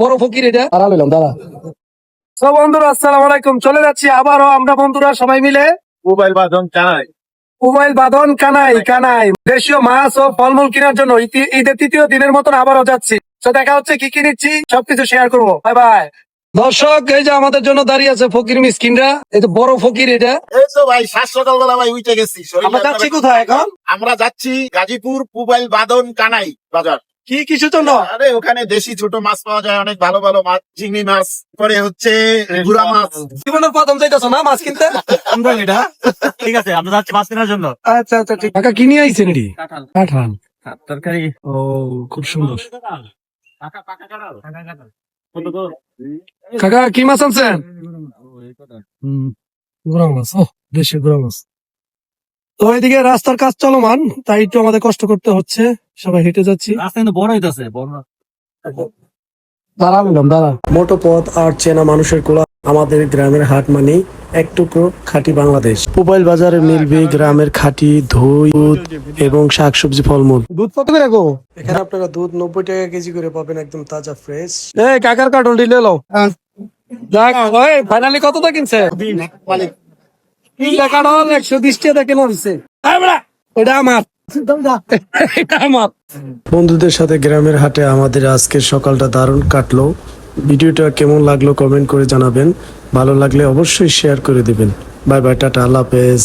বড় ফকির এটা দাঁড়া। সব বন্ধুরা আসসালামু আলাইকুম, চলে যাচ্ছি আবারও আমরা বন্ধুরা সবাই মিলে মোবাইল বাদন চালাই মোবাইল বাঁধন কানাই কানাই দেশীয় মাছ ও ফলমূল কেনার জন্য ঈদের তৃতীয় দিনের মতন আবারও যাচ্ছি। তো দেখা হচ্ছে কি কি নিচ্ছি সবকিছু শেয়ার করবো। Bye bye. দর্শক, এই যে আমাদের জন্য দাঁড়িয়ে আছে ফকির মিসকিনরা, এই তো বড় ফকির এটা। এই তো ভাই 7 সকালবেলা ভাই উঠে গেছি। আমরা যাচ্ছি কোথায় এখন? আমরা যাচ্ছি গাজীপুর মোবাইল বাদন কানাই বাজার। কি কিছুর জন্য? আরে ওখানে দেশি ছোট মাছ পাওয়া যায়, অনেক ভালো ভালো মাছ, চিংড়ি মাছ, পরে হচ্ছে গুড়া মাছ। জীবনের প্রথম যাইতেছো না মাছ কিনতে? ঠিক আছে, আমরা যাচ্ছি মাছ কেনার জন্য। আচ্ছা আচ্ছা ঠিক। কাকা কিনে আইছেন এটি? কাঁঠাল। তরকারি। ও খুব সুন্দর। কাকা কি মাছ আনছেন? গুড়া মাছ। ও দেশি গুড়া মাছ। তো এদিকে রাস্তার কাজ চলমান, তাই একটু আমাদের কষ্ট করতে হচ্ছে, সবাই হেঁটে যাচ্ছি। রাস্তা কিন্তু বড় হইতাছে, বড়। দাঁড়া। মোটো পথ আর চেনা মানুষের কোলা আমাদের গ্রামের হাট মানে এক টুকরো খাঁটি বাংলাদেশ। মোবাইল বাজারে মিলবে গ্রামের খাঁটি দই, দুধ এবং শাকসবজি, ফলমূল। দুধ কত করে গো? এখানে আপনারা দুধ 90 টাকা কেজি করে পাবেন, একদম তাজা ফ্রেশ। এই কাকার কার্টন দিলে লো। যাক, ওই ফাইনালি কতটা কিনছে? তিনটা কার্টন 120 টাকা কেন হইছে? ওটা আমার। বন্ধুদের সাথে গ্রামের হাটে আমাদের আজকের সকালটা দারুণ কাটলো। ভিডিওটা কেমন লাগলো কমেন্ট করে জানাবেন, ভালো লাগলে অবশ্যই শেয়ার করে দিবেন। বাই বাই, টাটা, আল্লাহ হাফেজ।